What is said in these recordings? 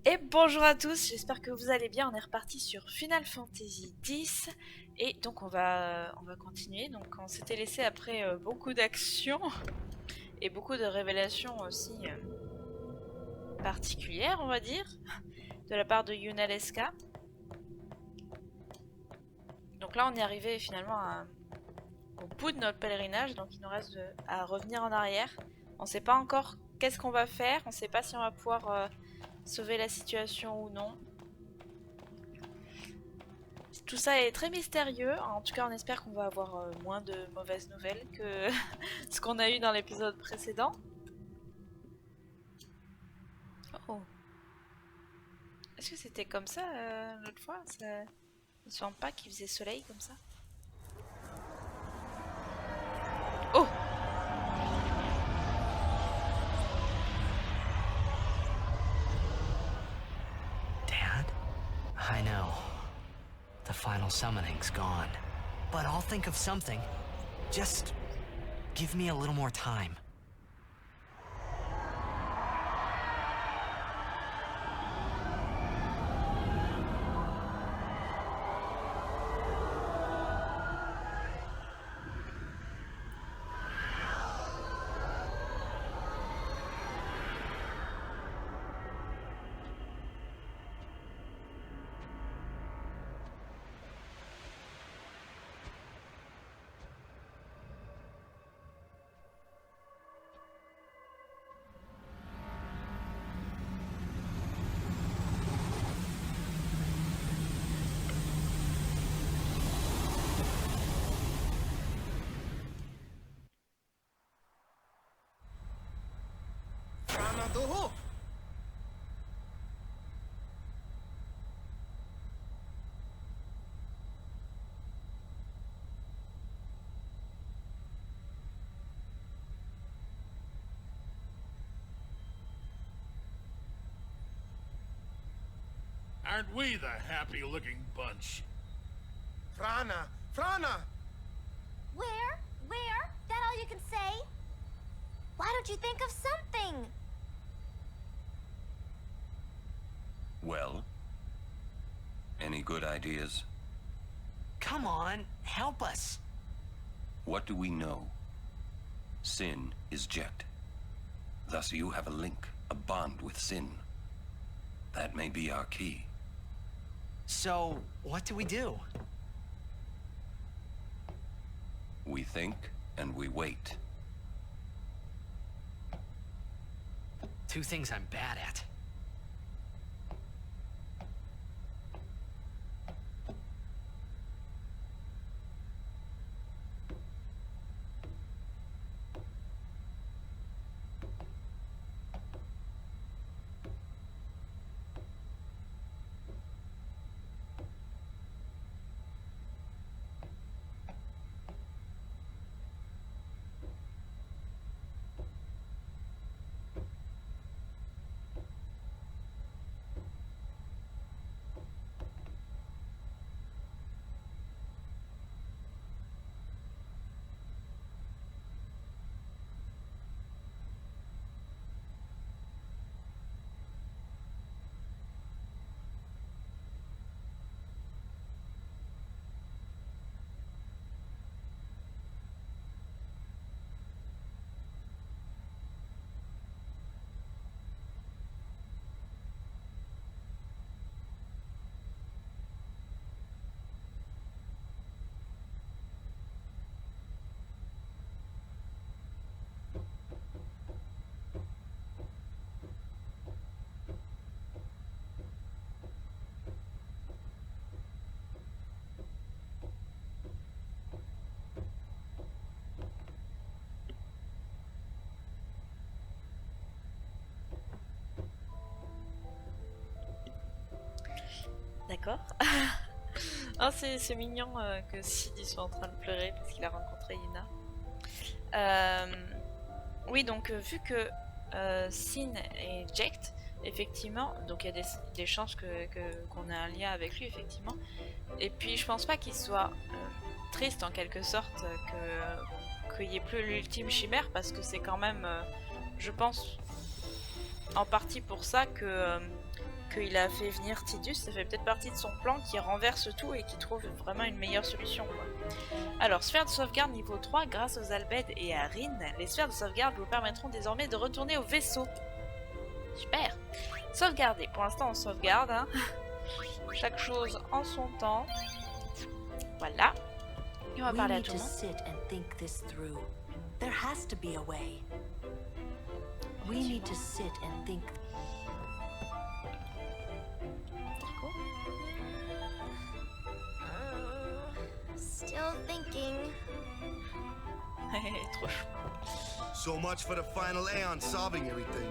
Et bonjour à tous, j'espère que vous allez bien. On est reparti sur Final Fantasy X et donc on va continuer. Donc on s'était laissé après beaucoup d'actions et beaucoup de révélations aussi particulières, on va dire, de la part de Yuna Leska. Donc là on est arrivé finalement au bout de notre pèlerinage, donc il nous reste à revenir en arrière. On sait pas encore qu'est-ce qu'on va faire, on sait pas si on va pouvoir sauver la situation ou non. Tout ça est très mystérieux. En tout cas, on espère qu'on va avoir moins de mauvaises nouvelles que ce qu'on a eu dans l'épisode précédent. Oh. Est-ce que c'était comme ça l'autre fois? Ça... Il me semble pas qu'il faisait soleil comme ça. Oh! Dad? I know. The final summoning's gone. But I'll think of something. Just give me a little more time. Aren't we the happy-looking bunch? Frana! Frana! Where? Where? That all you can say? Why don't you think of something? Well, any good ideas? Come on, help us. What do we know? Sin is Jecht. Thus you have a link, a bond with Sin. That may be our key. So, what do we do? We think and we wait. Two things I'm bad at. D'accord. Oh, c'est mignon que Sid soit en train de pleurer parce qu'il a rencontré Yuna. Oui, donc vu que Sin est Jecht, effectivement, donc il y a des chances qu'on ait un lien avec lui, effectivement. Et puis je pense pas qu'il soit triste en quelque sorte qu'il n'y ait plus l'ultime chimère parce que c'est quand même, je pense, en partie pour ça que qu'il a fait venir Tidus, ça fait peut-être partie de son plan qui renverse tout et qui trouve vraiment une meilleure solution, quoi. Alors, sphère de sauvegarde niveau 3, grâce aux Albed et à Rin, les sphères de sauvegarde vous permettront désormais de retourner au vaisseau. Super. Sauvegarder, pour l'instant on sauvegarde, hein. Chaque chose en son temps. Voilà. Et on va parler à tout le monde. sit and think this through. There has to be a way. We need to sit and think. Still thinking. Trop chou. So much for the final Aeon solving everything.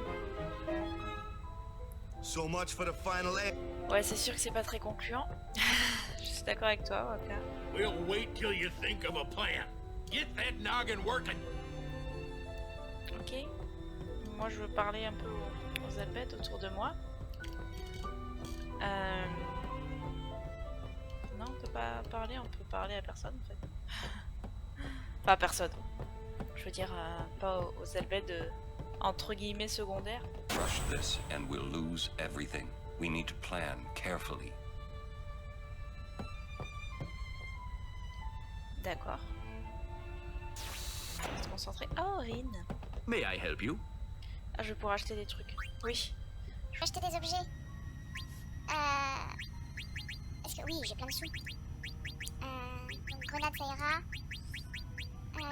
So much for the final Aeon. Ouais, c'est sûr que c'est pas très concluant. Je suis d'accord avec toi, Waka. We'll wait till you think of a plan. Get that noggin working. Ok. Moi, je veux parler un peu aux Albed autour de moi. Non, on peut pas parler, on peut parler à personne en fait. Pas à personne. Je veux dire, pas aux Albed entre guillemets secondaires. Rush this and we'll lose everything. We need to plan carefully. D'accord. On va se concentrer. Oh, Rin. May I help you? Ah, je vais pouvoir acheter des trucs. Oui. Je peux acheter des objets. Est-ce que oui, j'ai plein de sous. Une grenade, ça ira.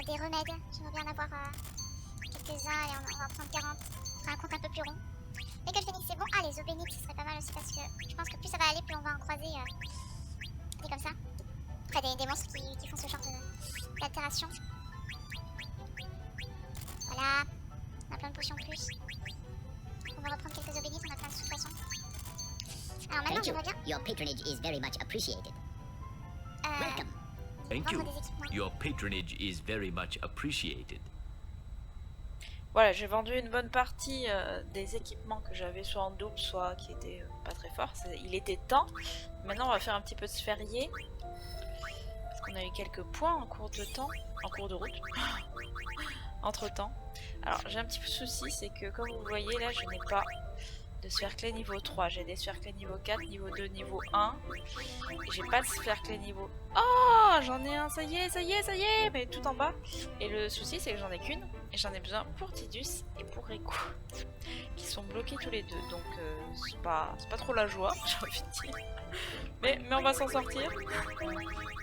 Des remèdes, j'aimerais bien en avoir quelques-uns. Allez, on va en prendre 40. Ce sera un compte un peu plus rond. Les Golden Phoenix, c'est bon. Ah, les eaux bénites, ce serait pas mal aussi parce que je pense que plus ça va aller, plus on va en croiser. Des comme ça. Après, des monstres qui font ce genre d'altération. Voilà. On a plein de potions de plus. On va reprendre quelques eaux bénites, on a plein de sous de toute façon. Alors maintenant, j'aimerais bien. Your patronage is very much appreciated. Welcome. Thank you. Vendre des équipements. Your patronage is very much appreciated. Voilà, j'ai vendu une bonne partie des équipements que j'avais soit en double, soit qui étaient pas très forts. Il était temps. Maintenant, on va faire un petit peu de sphérié. Parce qu'on a eu quelques points en cours de temps, en cours de route. Entre temps. Alors, j'ai un petit peu de souci, c'est que comme vous voyez là, je n'ai pas de sphère clé niveau 3. J'ai des sphères clés niveau 4, niveau 2, niveau 1. Et j'ai pas de sphère clé niveau... Oh, j'en ai un, ça y est, ça y est, ça y est. Mais tout en bas. Et le souci, c'est que j'en ai qu'une. Et j'en ai besoin pour Tidus et pour Riku. Qui sont bloqués tous les deux. Donc, c'est pas trop la joie, j'ai envie de dire. Mais on va s'en sortir.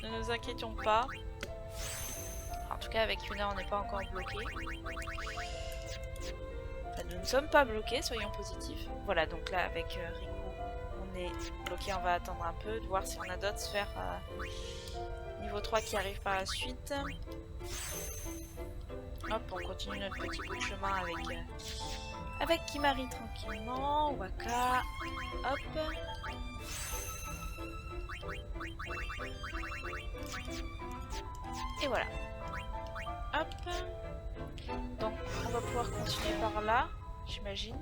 Ne nous inquiétons pas. En tout cas, avec Yuna, on n'est pas encore bloqué. Enfin, nous ne sommes pas bloqués, soyons positifs. Voilà, donc là, avec Riku, on est bloqué. On va attendre un peu, de voir si on a d'autres sphères niveau 3 qui arrivent par la suite. Hop, on continue notre petit bout de chemin avec Kimahri tranquillement. Waka. Hop. Et voilà. Hop. Donc, on va pouvoir continuer par là, j'imagine.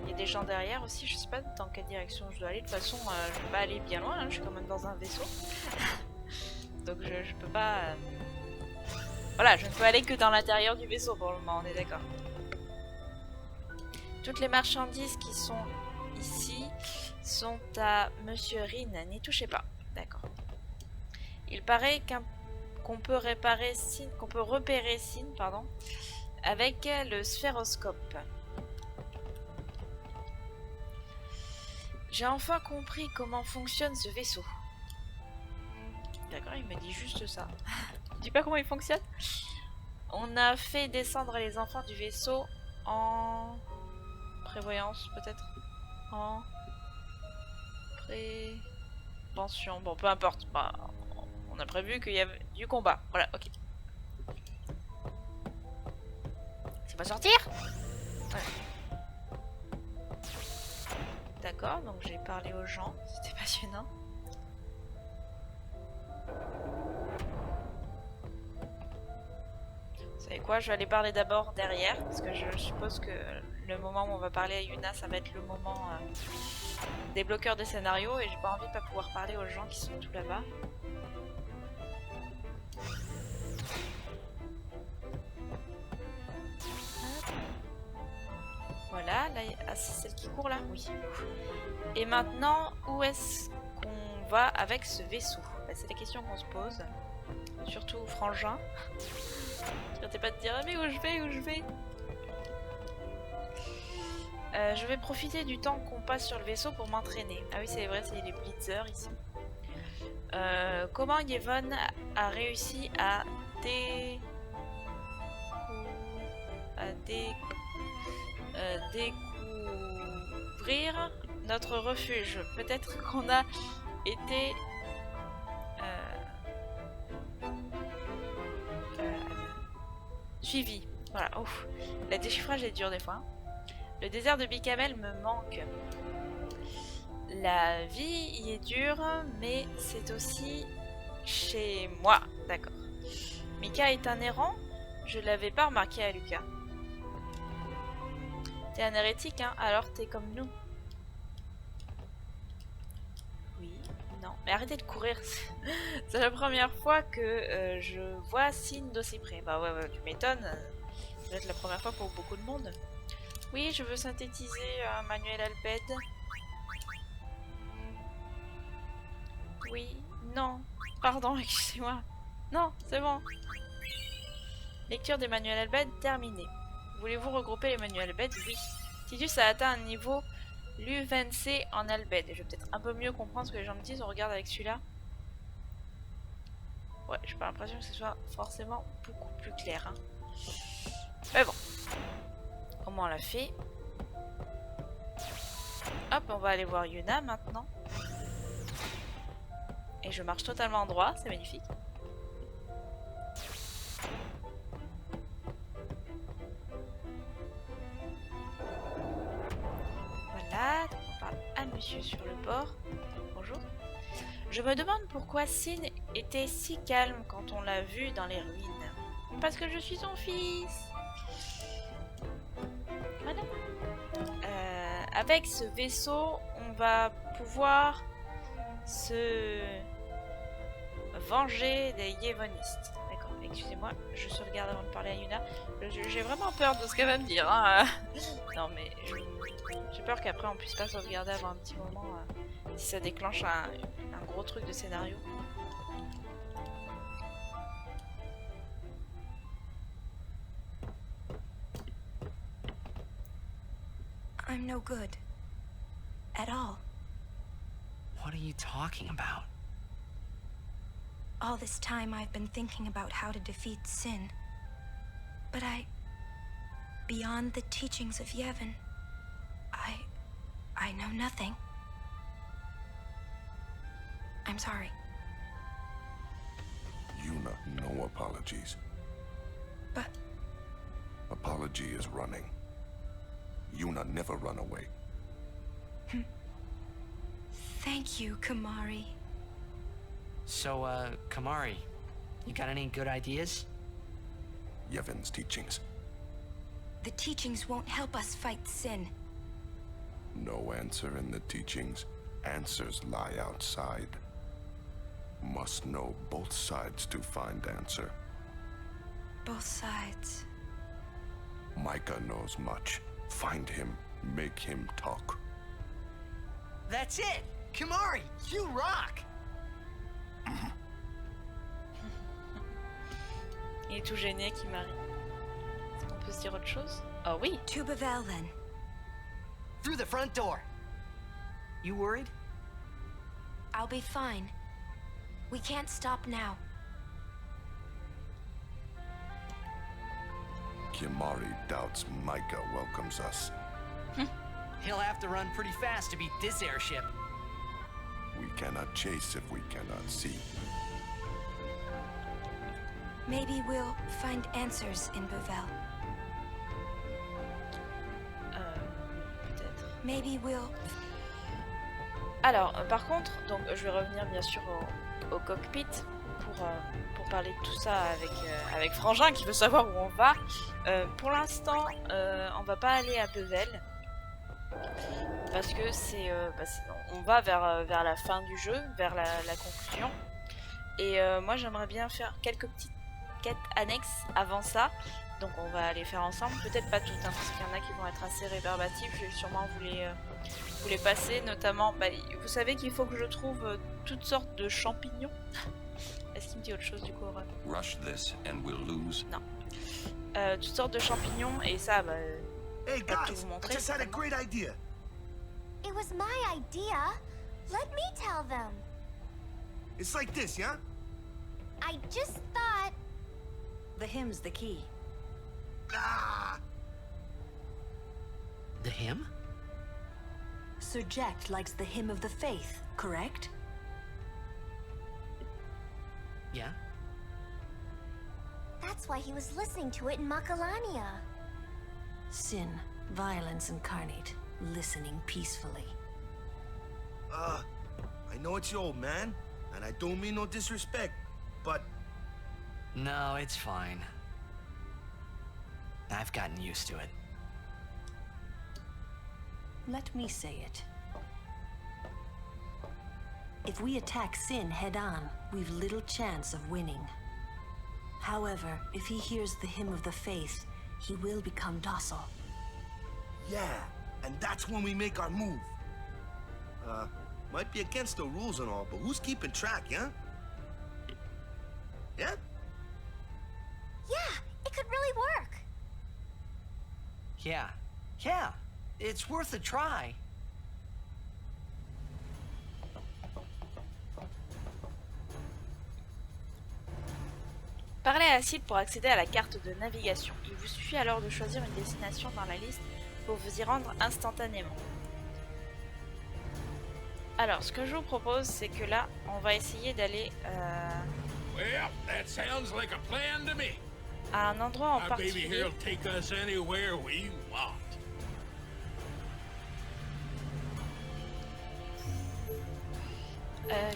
Il y a des gens derrière aussi, je sais pas dans quelle direction je dois aller. De toute façon, je peux pas aller bien loin, hein, je suis quand même dans un vaisseau. Donc, je peux pas... Voilà, je ne peux aller que dans l'intérieur du vaisseau pour le moment, on est d'accord. Toutes les marchandises qui sont ici sont à Monsieur Rin, n'y touchez pas. D'accord. Il paraît qu'on peut repérer Sin, pardon, avec le sphéroscope. J'ai enfin compris comment fonctionne ce vaisseau. D'accord, il me dit juste ça. Je dis pas comment il fonctionne. On a fait descendre les enfants du vaisseau en prévoyance, peut-être. En prévention. Bon, peu importe. Bah, on a prévu qu'il y avait du combat. Voilà, ok. C'est pas sortir? Voilà. D'accord, donc j'ai parlé aux gens. C'était passionnant. Vous savez quoi, je vais aller parler d'abord derrière, parce que je suppose que le moment où on va parler à Yuna, ça va être le moment des bloqueurs de scénario, et j'ai pas envie de pas pouvoir parler aux gens qui sont tout là-bas. Voilà. Voilà, là, ah, c'est celle qui court là? Oui. Et maintenant, où est-ce qu'on va avec ce vaisseau? Bah, c'est la question qu'on se pose. Surtout Frangin. T'es pas de dire ah, mais où je vais, où je vais? Je vais profiter du temps qu'on passe sur le vaisseau pour m'entraîner. Ah oui, c'est vrai, c'est les blitzers ici. Comment Yevon a réussi à découvrir notre refuge? Peut-être qu'on a été suivi. Voilà, ouf. Le déchiffrage est dur des fois. Le désert de Bicamel me manque. La vie y est dure, mais c'est aussi chez moi. D'accord. Mika est un errant? Je l'avais pas remarqué à Lucas. T'es un hérétique, hein? Alors t'es comme nous. Oui, non. Mais arrêtez de courir. C'est la première fois que je vois Sin d'aussi près. Bah ouais, tu m'étonnes. Ça va être la première fois pour beaucoup de monde. Oui, je veux synthétiser Manuel Albed. Oui, non. Pardon, excusez-moi. Non, c'est bon. Lecture des manuels Albed terminée. Voulez-vous regrouper les manuels Albed? Oui. Titus a atteint un niveau l'U20C en Albed. Et je vais peut-être un peu mieux comprendre ce que les gens me disent. On regarde avec celui-là. Ouais, j'ai pas l'impression que ce soit forcément beaucoup plus clair. Hein. Mais bon. Comment on l'a fait? Hop, on va aller voir Yuna maintenant. Et je marche totalement droit, c'est magnifique. Voilà, donc on parle à monsieur sur le bord. Bonjour. Je me demande pourquoi Sin était si calme quand on l'a vu dans les ruines. Parce que je suis son fils. Voilà. Avec ce vaisseau, on va pouvoir se venger des Yevonistes. D'accord, excusez-moi, je sauvegarde avant de parler à Yuna. J'ai vraiment peur de ce qu'elle va me dire. Hein. Non mais j'ai peur qu'après on puisse pas sauvegarder avant un petit moment si ça déclenche un gros truc de scénario. I'm no good. At all. What are you talking about? All this time I've been thinking about how to defeat Sin. But beyond the teachings of Yevon, I know nothing. I'm sorry. Yuna, no apologies. But... Apology is running. Yuna never run away. Thank you, Kamari. So, Kamari, you got any good ideas? Yevon's teachings. The teachings won't help us fight Sin. No answer in the teachings. Answers lie outside. Must know both sides to find answer. Both sides. Micah knows much. Find him. Make him talk. That's it! Kamari, you rock! Il est tout gêné, Kimari. Est-ce qu'on peut se dire autre chose? Oh oui! To Bevel, then. Through the front door. You worried? I'll be fine. We can't stop now. Kimari doubts Micah welcomes us. He'll have to run pretty fast to beat this airship. We cannot chase if we cannot see. Maybe we'll find answers in Bevel. Peut-être. Maybe we'll... Alors, par contre, donc je vais revenir bien sûr au cockpit pour parler de tout ça avec Frangin qui veut savoir où on va. Pour l'instant, on va pas aller à Bevel parce que on va vers la fin du jeu, vers la conclusion. Et moi, j'aimerais bien faire quelques petites quêtes annexes avant ça Donc on va les faire ensemble, peut-être pas toutes, hein, parce qu'il y en a qui vont être assez rébarbatifs, je vais sûrement vous les passer, notamment, bah, vous savez qu'il faut que je trouve toutes sortes de champignons. Est-ce qu'il me dit autre chose du coup, Aurore? Rush this and we'll lose. Non. Toutes sortes de champignons, et ça, bah, Hey je vais tout guys, vous I montrer. just had a great idea. It was my idea. Let me tell them. It's like this, yeah? I just thought... The hymn's the key. Ah! The hymn? Sir Jecht likes the hymn of the faith, correct? Yeah? That's why he was listening to it in Macalania. Sin, violence incarnate, listening peacefully. I know it's your old man, and I don't mean no disrespect, but No, it's fine. I've gotten used to it. Let me say it. If we attack Sin head-on, we've little chance of winning. However, if he hears the hymn of the faith, he will become docile. yeah, and that's when we make our move. Might be against the rules and all, but who's keeping track, yeah? Yeah? Yeah, it could really work. Yeah, it's worth a try. Parlez à Sid pour accéder à la carte de navigation. Il vous suffit alors de choisir une destination dans la liste pour vous y rendre instantanément. Alors, ce que je vous propose, c'est que là, on va essayer d'aller Well, that sounds like a plan to me. à un endroit en My baby particulier. here'll take us anywhere we want.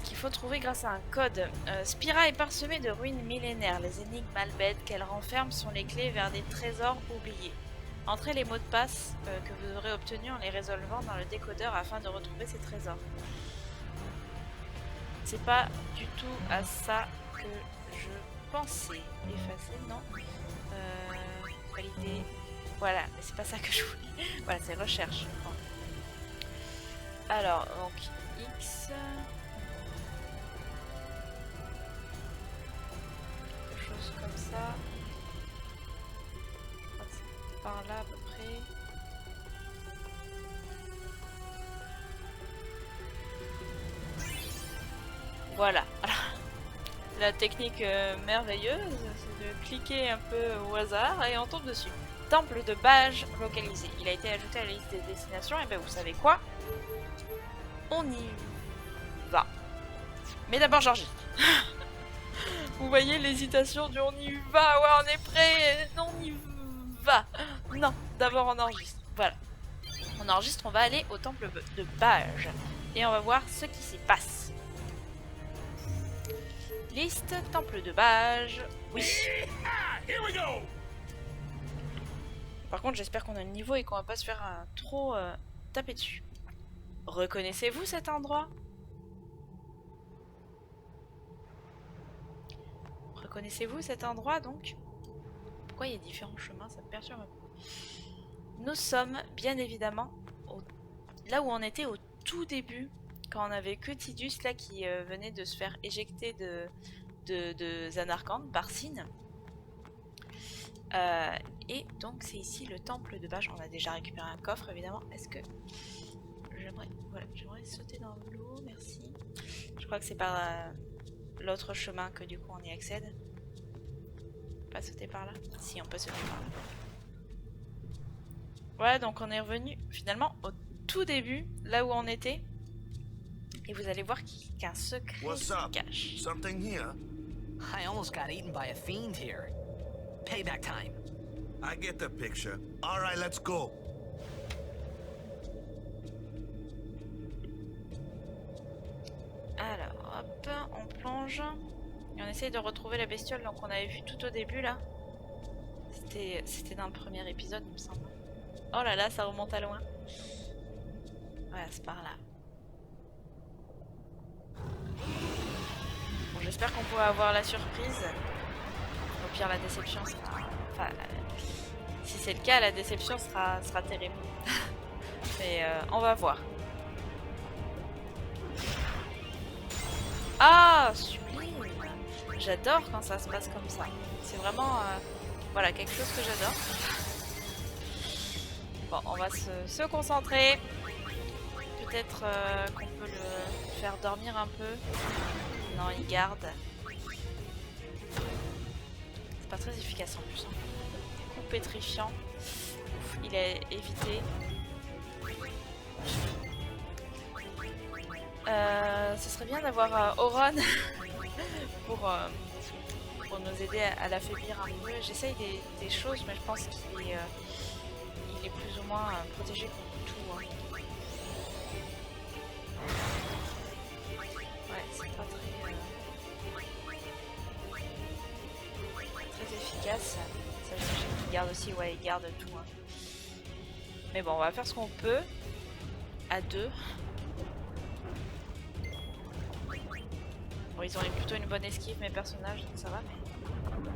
Qu'il faut trouver grâce à un code. Spira est parsemée de ruines millénaires. Les énigmes malbêtes qu'elle renferme sont les clés vers des trésors oubliés. Entrez les mots de passe que vous aurez obtenus en les résolvant dans le décodeur afin de retrouver ces trésors. C'est pas du tout à ça que je pensais. Effacer, non. Valider. Voilà, mais c'est pas ça que je voulais. Voilà, c'est recherche. Je crois. Alors, donc X. Quelque chose comme ça. Je crois que c'est par là à peu près. Voilà. La technique merveilleuse, c'est de cliquer un peu au hasard et on tombe dessus. Temple de Bage localisé. Il a été ajouté à la liste des destinations. Et ben vous savez quoi? On y va. Mais d'abord j'enregistre. Vous voyez l'hésitation du on y va, ouais on est prêt, non on y va. Non, d'abord on enregistre. Voilà. On enregistre, on va aller au temple de Bage. Et on va voir ce qui s'y passe. Liste, temple de Bage. Oui. Here we go. Par contre, j'espère qu'on a le niveau et qu'on va pas se faire trop taper dessus. Reconnaissez-vous cet endroit? Reconnaissez-vous cet endroit donc? Pourquoi il y a différents chemins? Ça me perturbe un peu. Nous sommes bien évidemment là où on était au tout début, quand on avait que Tidus là qui venait de se faire éjecter de Zanarkand par Sin. Et donc c'est ici le temple de Bage. On a déjà récupéré un coffre évidemment. Est-ce que j'aimerais sauter dans l'eau, merci. Je crois que c'est par l'autre chemin que du coup on y accède. Pas sauter par là? Si, on peut sauter par là. Voilà, donc on est revenu finalement au tout début, là où on était. Et vous allez voir qu'un secret What's se up? cache. Something here? I almost got eaten by a fiend here. Payback time. I get the picture. All right, let's go. Alors, hop, on plonge. Et on essaye de retrouver la bestiole donc on avait vu tout au début là. C'était dans le premier épisode, il me semble. Oh là là, ça remonte à loin. Voilà, c'est par là. Bon, j'espère qu'on pourra avoir la surprise. Au pire, la déception sera Enfin, si c'est le cas, la déception sera terrible. Mais on va voir. Ah, sublime! J'adore quand ça se passe comme ça. C'est vraiment voilà, quelque chose que j'adore. Bon, on va se concentrer. Peut-être qu'on peut le faire dormir un peu. Non, il garde. C'est pas très efficace en plus. Coup pétrifiant. Ouf, il a évité. Ce serait bien d'avoir Auron pour nous aider à l'affaiblir un peu. J'essaye des choses, mais je pense qu'il est, il est plus ou moins protégé contre tout. Hein. Ouais, c'est pas très efficace. Ça, je sais qu'il garde aussi, ouais, il garde tout. Hein. Mais bon, on va faire ce qu'on peut à deux. Bon, ils ont plutôt une bonne esquive, mes personnages, donc ça va, mais...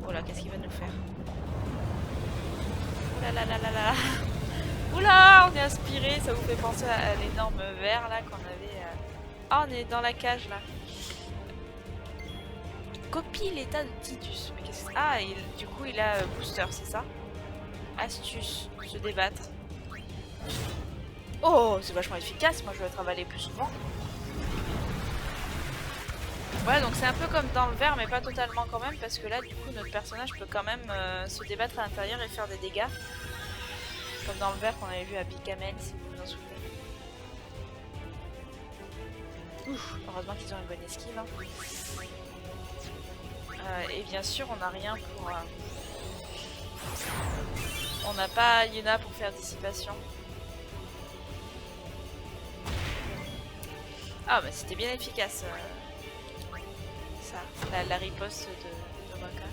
Oh là, qu'est-ce qu'il va nous faire? Oh là là là là là. Oula, on est aspiré, ça vous fait penser à l'énorme verre là qu'on avait... Ah, on est dans la cage là. Copie l'état de Tidus. Mais qu'est-ce que... Ah, du coup il a booster, c'est ça? Astuce, se débattre. Oh, c'est vachement efficace, moi je vais être avalé plus souvent. Ouais, donc c'est un peu comme dans le verre, mais pas totalement quand même, parce que là, du coup, notre personnage peut quand même se débattre à l'intérieur et faire des dégâts. Comme dans le verre qu'on avait vu à Picamel, si vous vous en souvenez. Ouf, heureusement qu'ils ont une bonne esquive. Hein. Et bien sûr, on n'a rien pour... On n'a pas Yuna pour faire dissipation. Ah, bah c'était bien efficace. La riposte de Moka.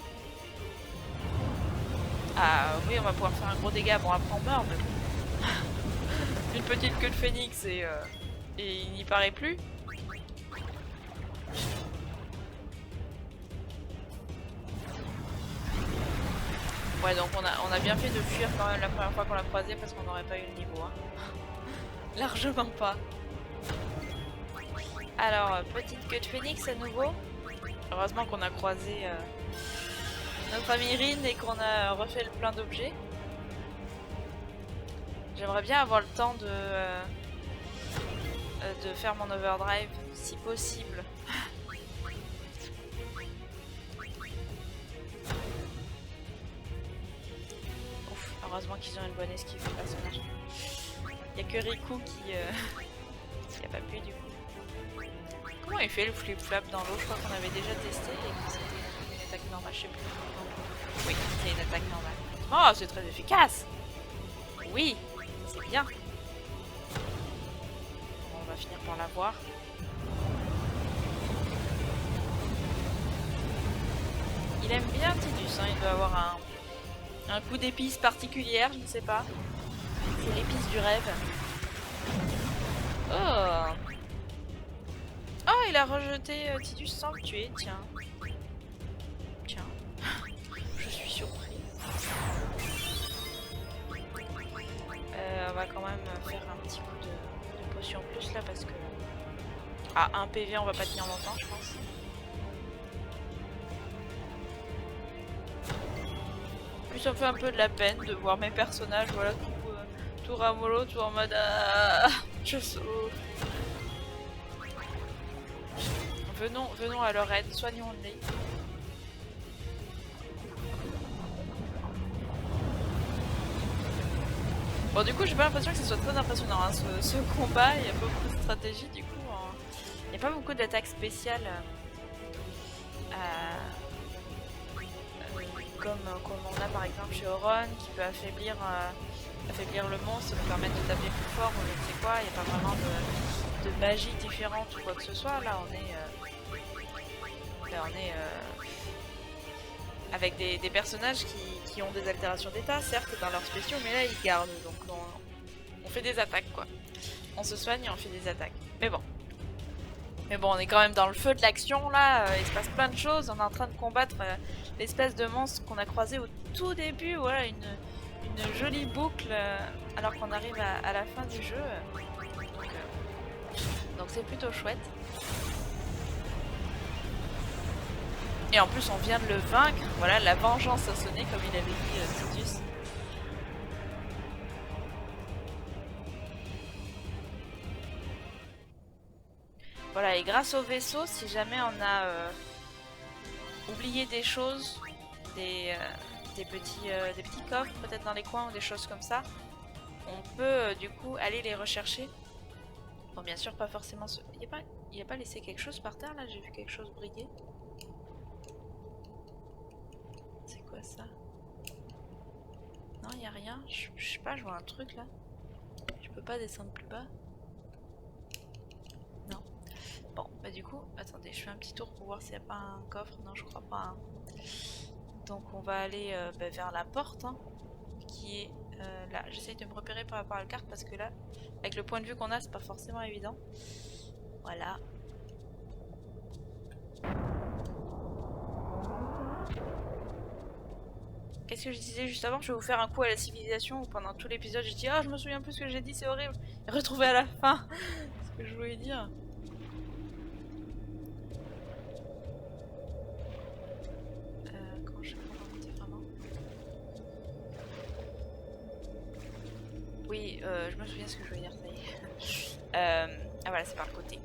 Ah oui, on va pouvoir faire un gros dégât. Bon, après on meurt, mais bon. Une petite queue de phénix et il n'y paraît plus. Ouais, donc on a bien fait de fuir quand même la première fois qu'on l'a croisé parce qu'on n'aurait pas eu le niveau. Hein. Largement pas. Alors, petite queue de phénix à nouveau. Heureusement qu'on a croisé notre amie Rin et qu'on a refait le plein d'objets. J'aimerais bien avoir le temps de faire mon overdrive, si possible. Ouf, heureusement qu'ils ont une bonne esquive, les personnages. Il n'y a que Riku qui a pas pu du coup. Comment il fait le flip-flap dans l'eau? Je crois qu'on avait déjà testé et que c'était une attaque normale, je sais plus. Oui, c'est une attaque normale. Oh, c'est très efficace! Oui, c'est bien. Bon, on va finir par l'avoir. Il aime bien Tidus, hein. Il doit avoir un coup d'épice particulière, je ne sais pas. C'est l'épice du rêve. Oh! Oh, il a rejeté Tidus sans le tuer, tiens. Tiens. Je suis surprise. On va quand même faire un petit coup de potion en plus là parce que... Ah, un PV on va pas tenir longtemps je pense. En plus ça me fait un peu de la peine de voir mes personnages, voilà, tout ramolo, tout en mode... je sauve. Venons à leur aide, soignons-les. Bon, du coup, j'ai pas l'impression que ce soit très impressionnant hein, ce combat. Il y a pas beaucoup de stratégie, du coup. Il n'y a pas beaucoup d'attaques spéciales comme on a par exemple chez Auron, qui peut affaiblir le monstre, lui permettre de taper plus fort ou je ne sais quoi. Il n'y a pas vraiment de magie différente ou quoi que ce soit. Là, on est avec des personnages qui ont des altérations d'état, certes dans leurs spéciaux, mais là ils gardent, donc on fait des attaques quoi. On se soigne et on fait des attaques. Mais bon, on est quand même dans le feu de l'action là, il se passe plein de choses, on est en train de combattre l'espèce de monstre qu'on a croisé au tout début. Voilà, une jolie boucle alors qu'on arrive à la fin du jeu. Donc c'est plutôt chouette. Et en plus on vient de le vaincre. Voilà, la vengeance a sonné comme il avait dit Tidus. Voilà, et grâce au vaisseau, si jamais on a oublié des choses, des petits coffres peut-être dans les coins ou des choses comme ça, on peut du coup aller les rechercher. Bon, bien sûr pas forcément il a pas laissé quelque chose par terre là, j'ai vu quelque chose briller. C'est quoi ça? Non, il y a rien. Je sais pas, je vois un truc là. Je peux pas descendre plus bas. Non. Bon, bah du coup, attendez, je fais un petit tour pour voir s'il n'y a pas un coffre. Non, je crois pas. Hein. Donc on va aller vers la porte, hein, qui est là. J'essaye de me repérer par rapport à la carte parce que là, avec le point de vue qu'on a, c'est pas forcément évident. Voilà. Qu'est-ce que je disais juste avant? Je vais vous faire un coup à la civilisation où pendant tout l'épisode je dis ah, je me souviens plus ce que j'ai dit, c'est horrible. Et retrouver à la fin ce que je voulais dire. Comment je fais pour remonter vraiment? Oui, je me souviens ce que je voulais dire, ça y est. Ah voilà, c'est par le côté.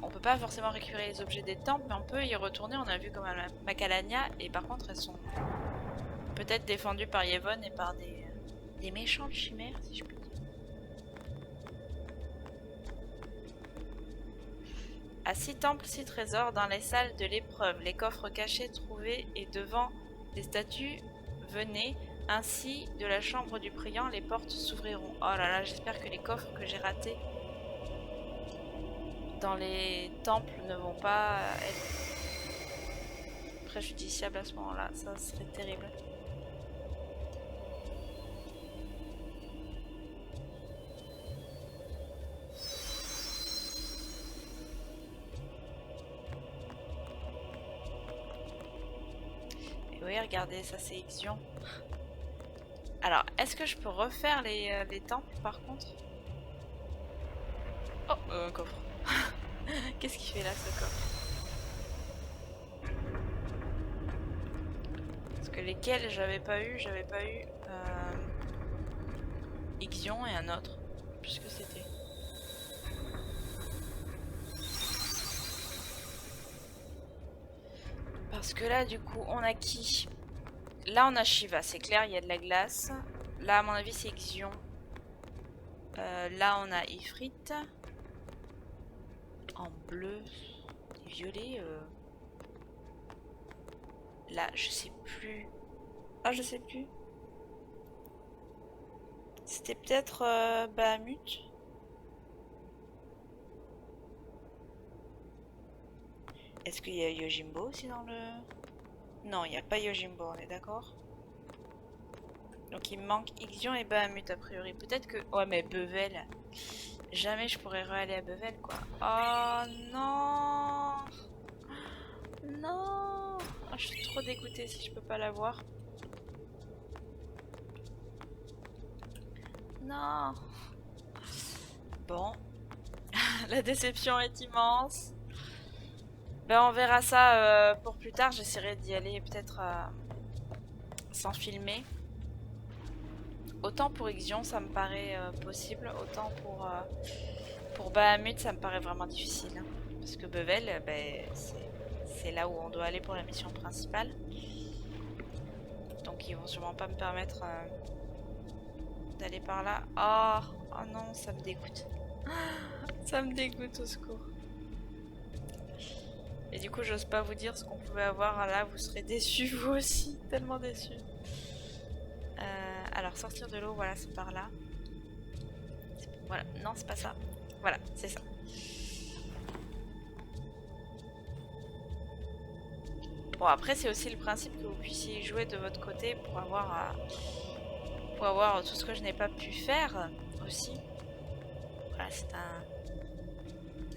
On peut pas forcément récupérer les objets des temples, mais on peut y retourner. On a vu comme à Macalania, et par contre elles sont peut-être défendues par Yevon et par des méchantes chimères, si je puis dire. À 6 temples, 6 trésors dans les salles de l'épreuve, les coffres cachés trouvés et devant des statues, venez. Ainsi, de la chambre du priant, les portes s'ouvriront. Oh là là, j'espère que les coffres que j'ai ratés dans les temples ne vont pas être préjudiciables à ce moment-là. Ça serait terrible. Et oui, regardez, ça c'est Ixion. Alors, est-ce que je peux refaire les temples par contre? Oh, un coffre. Qu'est-ce qu'il fait là, ce coffre? Parce que lesquels j'avais pas eu Ixion et un autre. Puisque c'était. Parce que là, du coup, on a qui? Là, on a Shiva, c'est clair, il y a de la glace. Là, à mon avis, c'est Ixion. Là, on a Ifrit. En bleu et violet. Là, je sais plus. Ah, je sais plus. C'était peut-être Bahamut. Est-ce qu'il y a Yojimbo aussi dans le... Non, il n'y a pas Yojimbo, on est d'accord. Donc il me manque Ixion et Bahamut a priori. Peut-être que... Ouais, mais Bevel... Jamais je pourrais re-aller à Bevel, quoi. Oh non. Non. Oh, je suis trop dégoûtée si je peux pas l'avoir. Non. Bon. La déception est immense. Ben on verra ça pour plus tard. J'essaierai d'y aller peut-être sans filmer. Autant pour Ixion ça me paraît possible, autant pour Bahamut ça me paraît vraiment difficile. Hein. Parce que Bevel, ben, c'est là où on doit aller pour la mission principale. Donc ils vont sûrement pas me permettre d'aller par là. Oh non, ça me dégoûte. Ça me dégoûte, au secours. Et du coup j'ose pas vous dire ce qu'on pouvait avoir. Là vous serez déçus vous aussi, tellement déçus. Alors sortir de l'eau, voilà, c'est par là. Voilà, non c'est pas ça. Voilà, c'est ça. Bon après c'est aussi le principe que vous puissiez jouer de votre côté pour avoir tout ce que je n'ai pas pu faire aussi. Voilà, c'est un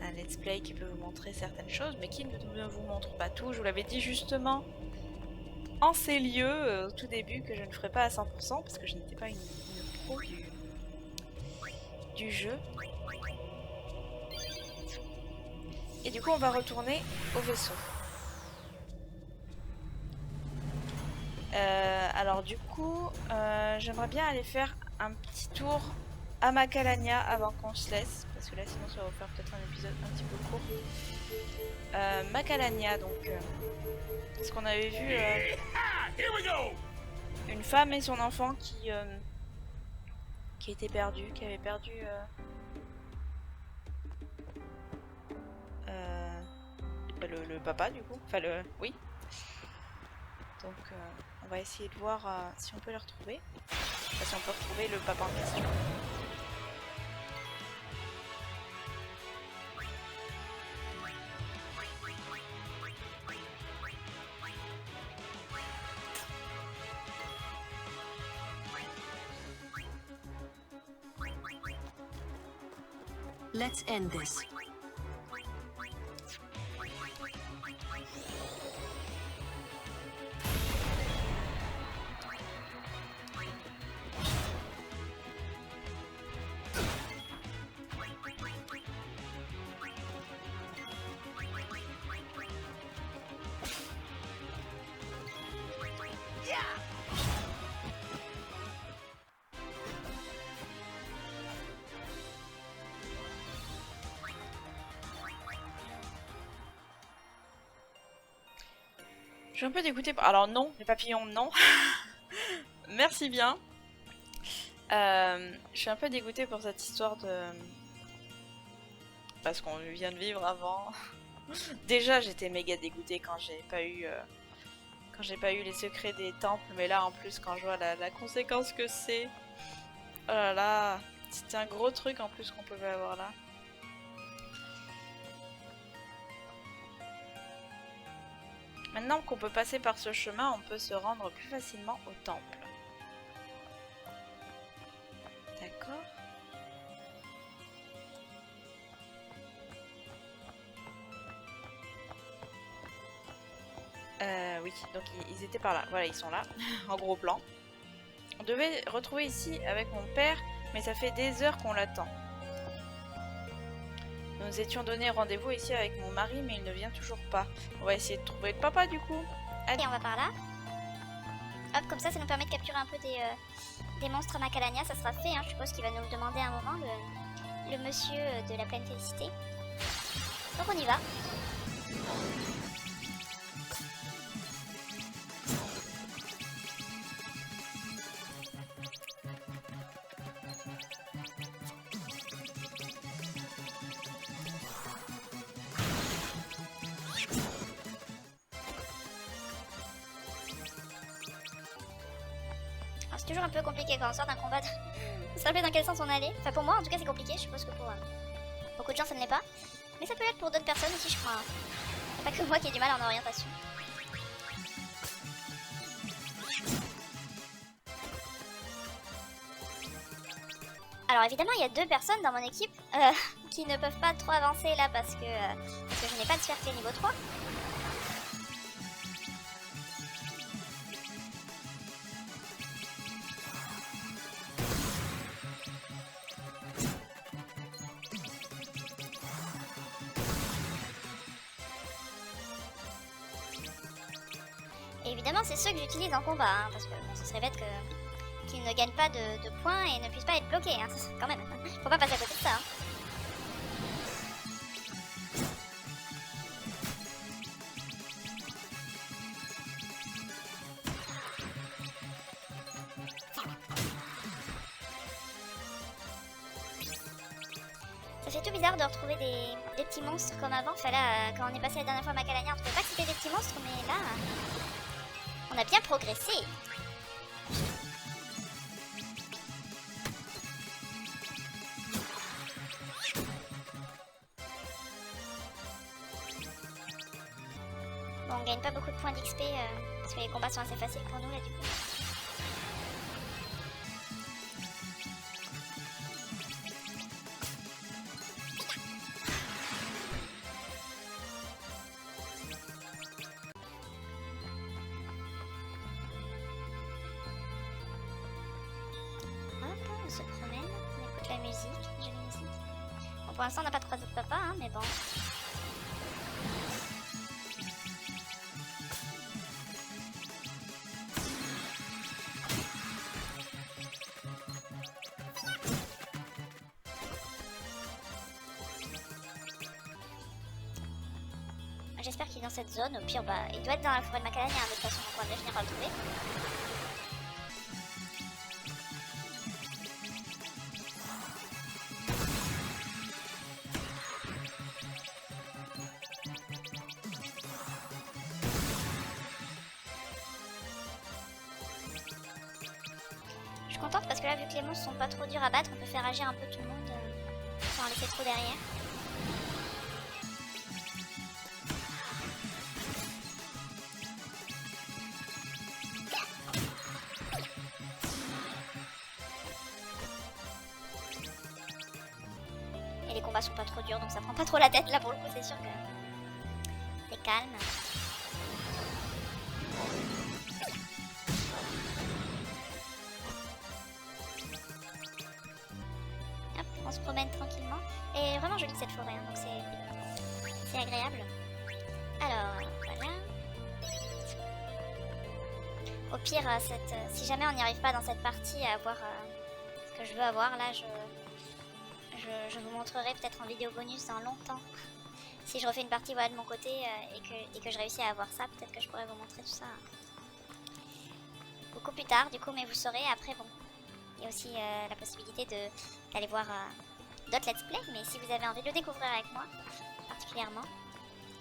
C'est un let's play qui peut vous montrer certaines choses, mais qui ne vous montre pas tout. Je vous l'avais dit justement en ces lieux, au tout début, que je ne ferai pas à 100% parce que je n'étais pas une pro du jeu. Et du coup, on va retourner au vaisseau. Alors du coup, j'aimerais bien aller faire un petit tour à Macalania avant qu'on se laisse, parce que là sinon ça va vous faire peut-être un épisode un petit peu court. Macalania, donc, ce qu'on avait vu une femme et son enfant qui était perdu, qui avait perdu le papa du coup, enfin oui. Donc on va essayer de voir si on peut le retrouver, enfin, si on peut retrouver le papa en question. Let's end this. Je suis un peu dégoûtée. Alors non, les papillons, non. Merci bien. Je suis un peu dégoûtée pour cette histoire de... Parce qu'on vient de vivre avant. Déjà, j'étais méga dégoûtée quand j'ai pas eu... les secrets des temples. Mais là, en plus, quand je vois la conséquence que c'est... Oh là là. C'était un gros truc en plus qu'on pouvait avoir là. Maintenant qu'on peut passer par ce chemin, on peut se rendre plus facilement au temple. D'accord. Oui, donc ils étaient par là. Voilà, ils sont là, en gros plan. On devait retrouver ici avec mon père, mais ça fait des heures qu'on l'attend. Nous étions donné rendez-vous ici avec mon mari, mais il ne vient toujours pas. On va essayer de trouver le papa du coup. Allez, on va par là. Hop, comme ça nous permet de capturer un peu des monstres à Macalania. Ça sera fait, hein. Je suppose qu'il va nous le demander à un moment, le monsieur de la pleine félicité. Donc on y va. C'est toujours un peu compliqué quand on sort d'un combat de... On se rappelle dans quel sens on allait. Enfin pour moi en tout cas c'est compliqué, je suppose que pour beaucoup de gens ça ne l'est pas. Mais ça peut l'être pour d'autres personnes aussi je crois. C'est pas que moi qui ai du mal en orientation. Alors évidemment il y a deux personnes dans mon équipe qui ne peuvent pas trop avancer là parce que je n'ai pas de sphère clé niveau 3. Et évidemment, c'est ceux que j'utilise en combat, hein, parce que bon, ce serait bête qu'ils ne gagnent pas de points et ne puissent pas être bloqués, hein, quand même. Faut pas passer à côté de ça. Hein. Ça fait tout bizarre de retrouver des petits monstres comme avant. Enfin là, quand on est passé la dernière fois à Macalania, on trouvait pas que c'était des petits monstres, mais là... On a bien progressé. Bon, on gagne pas beaucoup de points d'XP parce que les combats sont assez faciles pour nous là du coup. Bon, pour l'instant, on n'a pas de croisé de papa, hein, mais bon. J'espère qu'il est dans cette zone. Au pire, bah, il doit être dans la forêt de Macalania, hein, de toute façon, on va bien finir par le trouver. Je suis contente parce que là, vu que les monstres sont pas trop durs à battre, on peut faire agir un peu tout le monde sans en laisser trop derrière. Et les combats sont pas trop durs, donc ça prend pas trop la tête là pour le coup, c'est sûr que c'est calme. Hop, on se promène tranquillement. Et vraiment jolie cette forêt, hein, donc c'est agréable. Alors, voilà. Au pire, si jamais on n'y arrive pas dans cette partie à avoir ce que je veux avoir, là je vous montrerai peut-être en vidéo bonus dans longtemps. Si je refais une partie voilà, de mon côté et que je réussis à avoir ça, peut-être que je pourrais vous montrer tout ça beaucoup plus tard du coup, mais vous saurez après. Bon, il y a aussi la possibilité d'aller voir d'autres let's play, mais si vous avez envie de le découvrir avec moi particulièrement,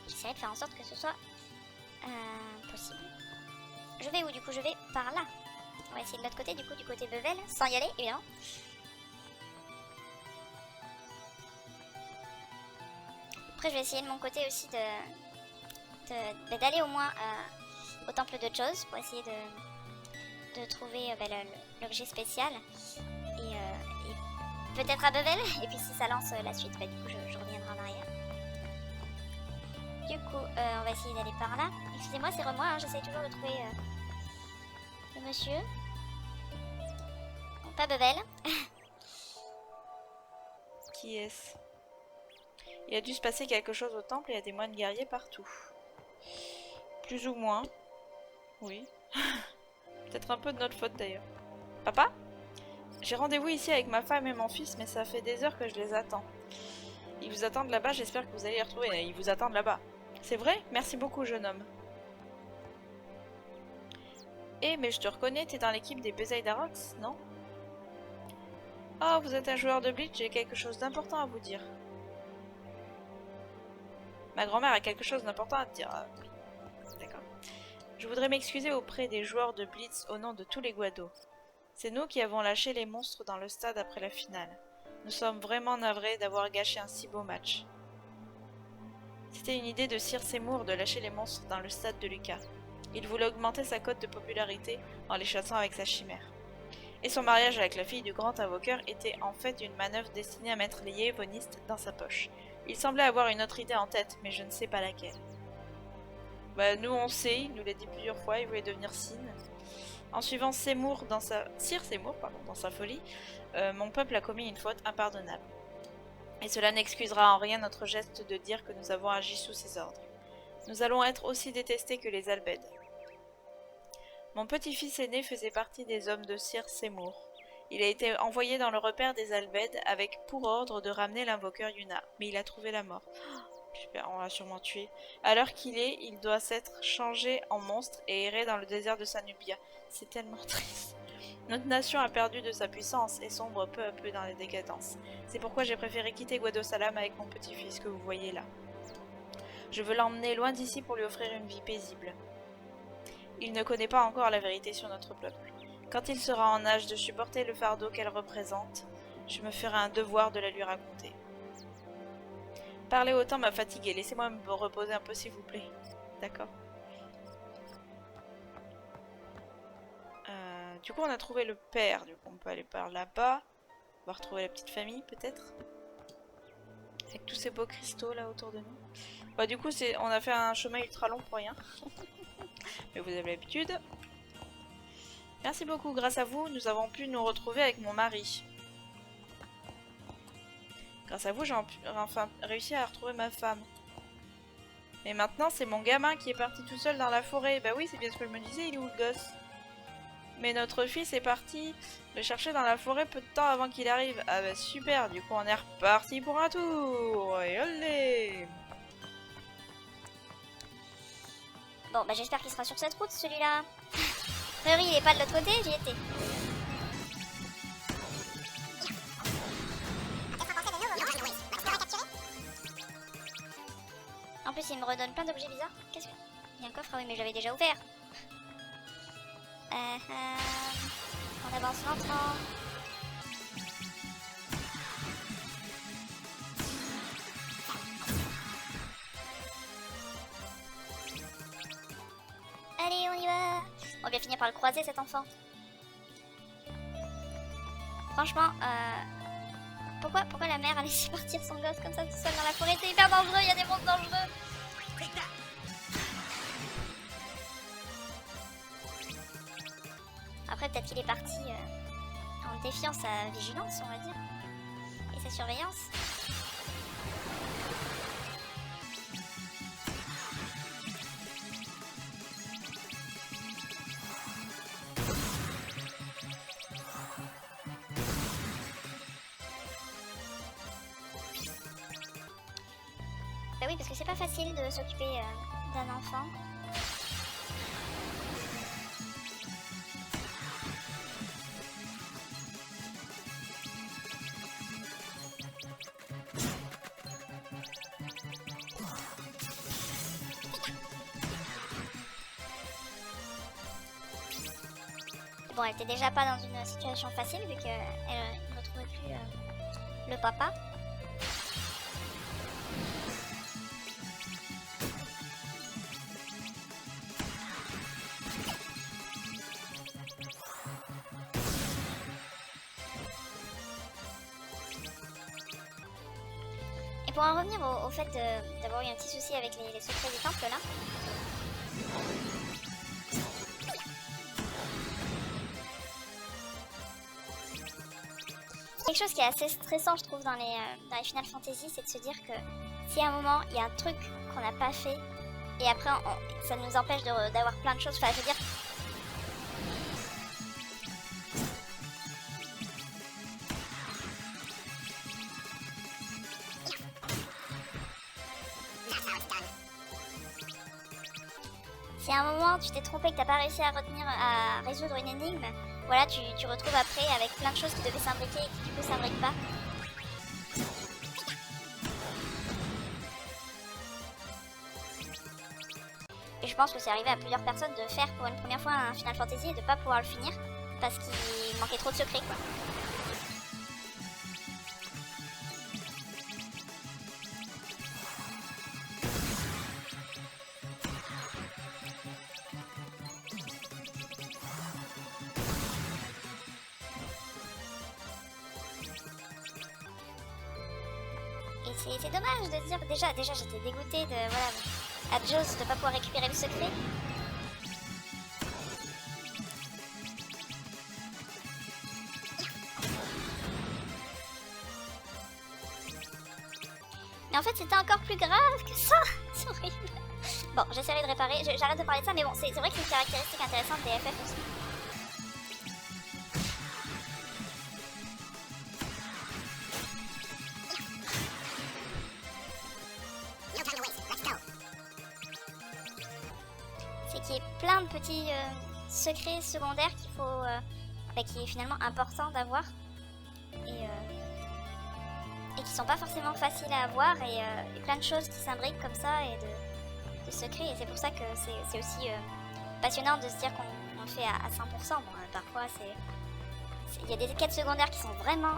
j'essaierai de faire en sorte que ce soit possible. Je vais où du coup? Je vais par là. On va essayer de l'autre côté, du coup du côté Bevel, sans y aller évidemment. Après je vais essayer de mon côté aussi d'aller au moins au temple de Joz pour essayer de trouver l'objet spécial et peut-être à Bevel, et puis si ça lance la suite, bah, du coup je reviendrai en arrière. Du coup on va essayer d'aller par là. Excusez-moi, c'est moi, hein, j'essaie toujours de trouver le monsieur. Bon, pas Bevel. Qui est-ce? Il a dû se passer quelque chose au temple et il y a des moines guerriers partout. Plus ou moins. Oui. Peut-être un peu de notre faute d'ailleurs. Papa? J'ai rendez-vous ici avec ma femme et mon fils, mais ça fait des heures que je les attends. Ils vous attendent là-bas, j'espère que vous allez les retrouver. Ils vous attendent là-bas. C'est vrai? Merci beaucoup, jeune homme. Eh, mais je te reconnais, t'es dans l'équipe des Bethesda Rocks, non? Oh, vous êtes un joueur de Bleach, j'ai quelque chose d'important à vous dire. Ma grand-mère a quelque chose d'important à te dire. D'accord. Je voudrais m'excuser auprès des joueurs de Blitz au nom de tous les Guados. C'est nous qui avons lâché les monstres dans le stade après la finale. Nous sommes vraiment navrés d'avoir gâché un si beau match. C'était une idée de Sir Seymour de lâcher les monstres dans le stade de Lucas. Il voulait augmenter sa cote de popularité en les chassant avec sa chimère. Et son mariage avec la fille du grand invoqueur était en fait une manœuvre destinée à mettre les yévonistes dans sa poche. Il semblait avoir une autre idée en tête, mais je ne sais pas laquelle. Bah, nous on sait, il nous l'a dit plusieurs fois, il voulait devenir Sin. En suivant Sir Seymour dans sa folie, mon peuple a commis une faute impardonnable. Et cela n'excusera en rien notre geste de dire que nous avons agi sous ses ordres. Nous allons être aussi détestés que les Albèdes. Mon petit-fils aîné faisait partie des hommes de Sir Seymour. Il a été envoyé dans le repère des Albèdes avec pour ordre de ramener l'invoqueur Yuna, mais il a trouvé la mort. Super, on l'a sûrement tué. À l'heure qu'il est, il doit s'être changé en monstre et errer dans le désert de Sanubia. C'est tellement triste. Notre nation a perdu de sa puissance et sombre peu à peu dans les décadences. C'est pourquoi j'ai préféré quitter Guadosalam avec mon petit-fils que vous voyez là. Je veux l'emmener loin d'ici pour lui offrir une vie paisible. Il ne connaît pas encore la vérité sur notre peuple. Quand il sera en âge de supporter le fardeau qu'elle représente, je me ferai un devoir de la lui raconter. Parler autant m'a fatigué. Laissez-moi me reposer un peu s'il vous plaît. D'accord. Du coup on a trouvé le père. Du coup on peut aller par là-bas. On va retrouver la petite famille peut-être. Avec tous ces beaux cristaux là autour de nous. Bah du coup on a fait un chemin ultra long pour rien. Mais vous avez l'habitude. Merci beaucoup, grâce à vous, nous avons pu nous retrouver avec mon mari. Grâce à vous, j'ai enfin réussi à retrouver ma femme. Et maintenant, c'est mon gamin qui est parti tout seul dans la forêt. Bah oui, c'est bien ce que je me disais, il est où le gosse? Mais notre fils est parti le chercher dans la forêt peu de temps avant qu'il arrive. Ah bah super, du coup on est reparti pour un tour. Et olé! Bon, bah j'espère qu'il sera sur cette route, celui-là. A priori, il est pas de l'autre côté, j'y étais. En plus, il me redonne plein d'objets bizarres. Qu'est-ce que... Il y a un coffre, ah oui, mais je l'avais déjà ouvert. On avance lentement. Allez, on y va. On va bien finir par le croiser, cet enfant. Franchement, pourquoi la mère a laissé partir son gosse comme ça tout seul dans la forêt? C'est hyper dangereux, il y a des monstres dangereux. Après, peut-être qu'il est parti en défiant sa vigilance, on va dire, et sa surveillance. Bah oui, parce que c'est pas facile de s'occuper d'un enfant. Bon, elle était déjà pas dans une situation facile vu qu'elle ne retrouvait plus le papa. Et pour en revenir au fait d'avoir eu un petit souci avec les secrets du temple là. Quelque chose qui est assez stressant, je trouve, dans les Final Fantasy, c'est de se dire que si à un moment il y a un truc qu'on n'a pas fait et après ça nous empêche d'avoir plein de choses, enfin je veux dire. Si à un moment tu t'es trompé, que t'as pas réussi à résoudre une énigme, voilà, tu retrouves après avec plein de choses qui devaient s'imbriquer et qui du coup s'imbriquent pas. Et je pense que c'est arrivé à plusieurs personnes de faire pour une première fois un Final Fantasy et de pas pouvoir le finir parce qu'il manquait trop de secrets quoi. Et c'est dommage de dire, déjà j'étais dégoûtée de, voilà, à Joss de pas pouvoir récupérer le secret. Mais en fait c'était encore plus grave que ça, c'est horrible. Bon, j'essaierai de réparer, j'arrête de parler de ça, mais bon, c'est vrai que c'est une caractéristique intéressante des FF aussi. Qu'il y ait plein de petits secrets secondaires qu'il faut, qui est finalement important d'avoir et qui sont pas forcément faciles à avoir et plein de choses qui s'imbriquent comme ça et de secrets et c'est pour ça que c'est aussi passionnant de se dire qu'on le fait à 100%. Bon, parfois il y a des quêtes secondaires qui sont vraiment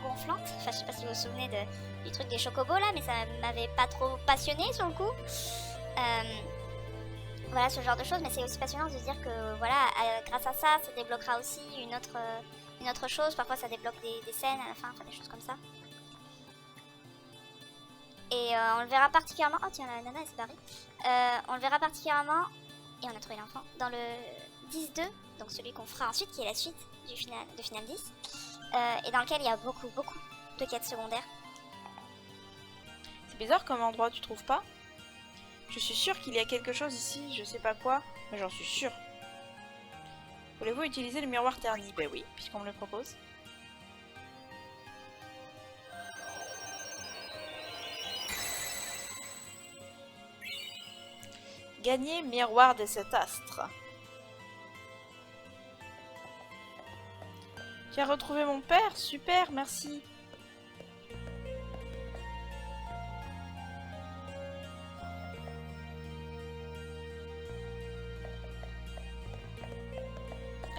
gonflantes. Enfin, je sais pas si vous vous souvenez du truc des chocobos là, mais ça m'avait pas trop passionné sur le coup. Voilà ce genre de choses, mais c'est aussi passionnant de se dire que voilà, grâce à ça, ça débloquera aussi une autre chose. Parfois ça débloque des scènes à la fin, enfin des choses comme ça. Et on le verra particulièrement... Oh tiens, la nana elle s'est barrée. On le verra particulièrement, et on a trouvé l'enfant, dans le 10-2, donc celui qu'on fera ensuite, qui est la suite de Final 10, et dans lequel il y a beaucoup de quêtes secondaires. C'est bizarre comme endroit, tu trouves pas? Je suis sûre qu'il y a quelque chose ici, je sais pas quoi, mais j'en suis sûre. Voulez-vous utiliser le miroir terni? Ben oui, puisqu'on me le propose. Gagner miroir des 7 astres. Tu as retrouvé mon père? Super, merci.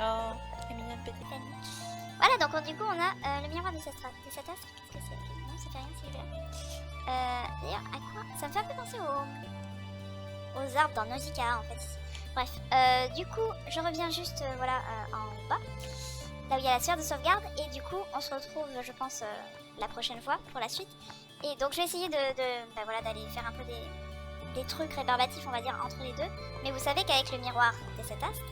Oh, Eminem petit. Voilà, donc du coup on a le miroir des 7 astres. Qu'est-ce que c'est? Non, ça fait rien, c'est là. D'ailleurs, à quoi? Ça me fait un peu penser aux arbres dans Nausicaa en fait. Bref, du coup, je reviens juste voilà, en bas, là où il y a la sphère de sauvegarde, et du coup, on se retrouve, je pense, la prochaine fois pour la suite. Et donc, je vais essayer voilà, d'aller faire un peu des trucs rébarbatifs, on va dire, entre les deux. Mais vous savez qu'avec le miroir des 7 astres,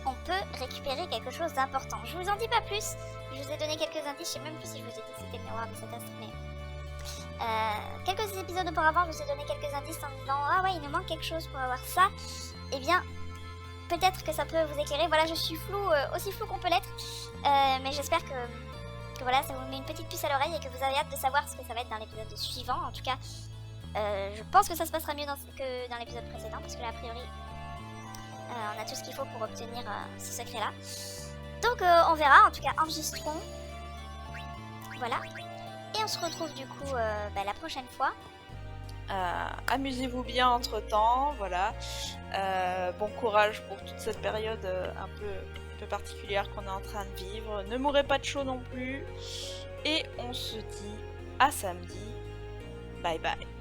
on peut récupérer quelque chose d'important. Je vous en dis pas plus, je vous ai donné quelques indices, je sais même plus si je vous ai dit que c'était le miroir des 7 astres, mais... quelques épisodes auparavant, je vous ai donné quelques indices en me disant ah ouais, il nous manque quelque chose pour avoir ça. Eh bien, peut-être que ça peut vous éclairer. Voilà, je suis floue, aussi floue qu'on peut l'être, mais j'espère que voilà, ça vous met une petite puce à l'oreille et que vous avez hâte de savoir ce que ça va être dans l'épisode suivant. En tout cas, je pense que ça se passera mieux que dans l'épisode précédent, parce que là, a priori, on a tout ce qu'il faut pour obtenir ce secret-là. Donc, on verra. En tout cas, enregistrons. Voilà. Et on se retrouve du coup la prochaine fois. Amusez-vous bien entre temps, voilà. Bon courage pour toute cette période un peu particulière qu'on est en train de vivre. Ne mourrez pas de chaud non plus. Et on se dit à samedi. Bye bye.